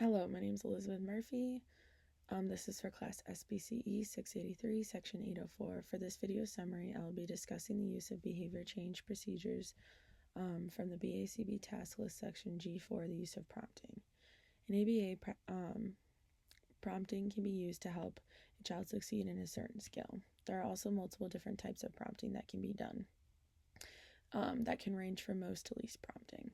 Hello, my name is Elizabeth Murphy. This is for class SBCE 683, section 804. For this video summary, I will be discussing the use of behavior change procedures from the BACB task list section G4, the use of prompting. In ABA, prompting can be used to help a child succeed in a certain skill. There are also multiple different types of prompting that can be done that can range from most to least prompting.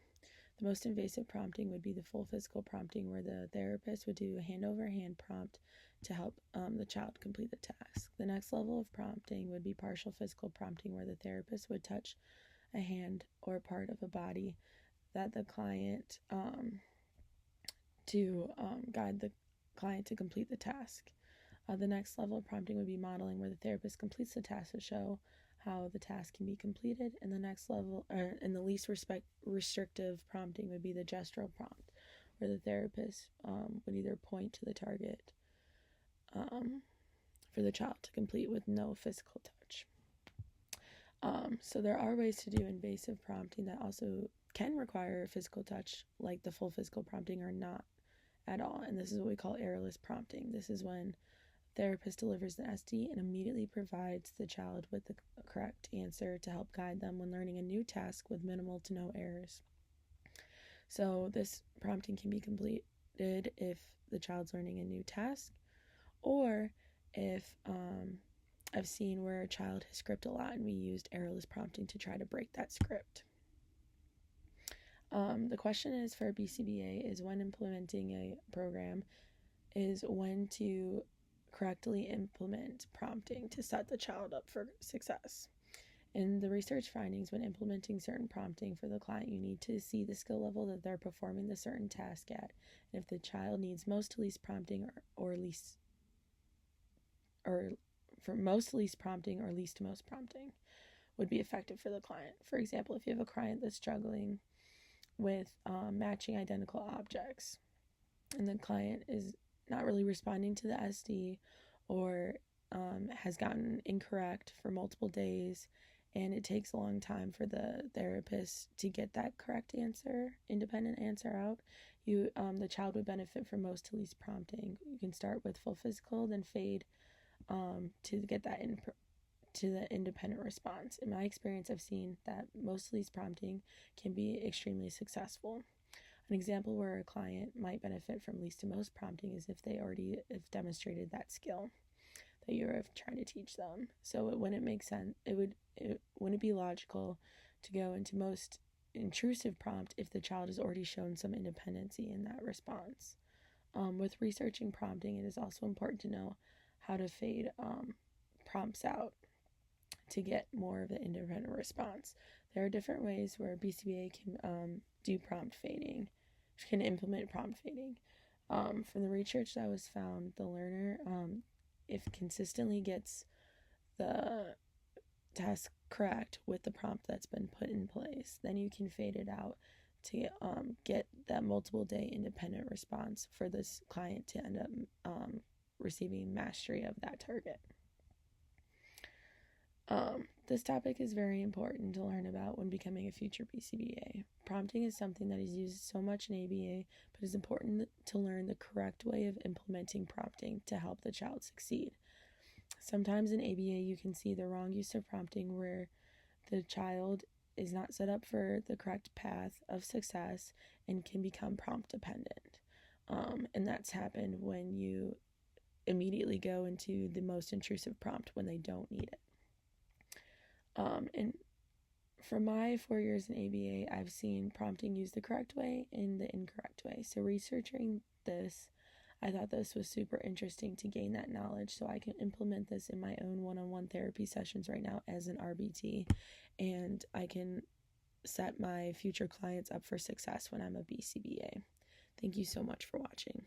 The most invasive prompting would be the full physical prompting, where the therapist would do a hand-over-hand prompt to help the child complete the task. The next level of prompting would be partial physical prompting, where the therapist would touch a hand or part of a body that the client to guide the client to complete the task. The next level of prompting would be modeling, where the therapist completes the task to show how the task can be completed. And the next level, and the least restrictive prompting would be the gestural prompt, where the therapist would either point to the target for the child to complete with no physical touch. So there are ways to do invasive prompting that also can require physical touch, like the full physical prompting, or not at all. And this is what we call errorless prompting. This is when therapist delivers the SD and immediately provides the child with the correct answer to help guide them when learning a new task with minimal to no errors. So this prompting can be completed if the child's learning a new task, or if I've seen where a child has scripted a lot and we used errorless prompting to try to break that script. The question is for BCBA is when implementing a program is when to correctly implement prompting to set the child up for success. In the research findings, when implementing certain prompting for the client, you need to see the skill level that they're performing the certain task at, and if the child needs most to least prompting or for most to least prompting or least to most prompting would be effective for the client. For example, if you have a client that's struggling with matching identical objects and the client is not really responding to the SD or has gotten incorrect for multiple days, and it takes a long time for the therapist to get that correct answer, independent answer out, the child would benefit from most to least prompting. You can start with full physical, then fade to get that to the independent response. In my experience, I've seen that most to least prompting can be extremely successful. An example where a client might benefit from least to most prompting is if they already have demonstrated that skill that you're trying to teach them. So it wouldn't make sense. It wouldn't be logical to go into most intrusive prompt if the child has already shown some independency in that response. With researching prompting, it is also important to know how to fade prompts out to get more of an independent response. There are different ways where BCBA can do prompt fading, can implement prompt fading. From the research that was found, the learner, if consistently gets the task correct with the prompt that's been put in place, then you can fade it out to get that multiple day independent response for this client to end up receiving mastery of that target. This topic is very important to learn about when becoming a future BCBA. Prompting is something that is used so much in ABA, but it's important to learn the correct way of implementing prompting to help the child succeed. Sometimes in ABA, you can see the wrong use of prompting where the child is not set up for the correct path of success and can become prompt dependent. And that's happened when you immediately go into the most intrusive prompt when they don't need it. And for my 4 years in ABA, I've seen prompting used the correct way and the incorrect way. So researching this, I thought this was super interesting to gain that knowledge so I can implement this in my own one-on-one therapy sessions right now as an RBT, and I can set my future clients up for success when I'm a BCBA. Thank you so much for watching.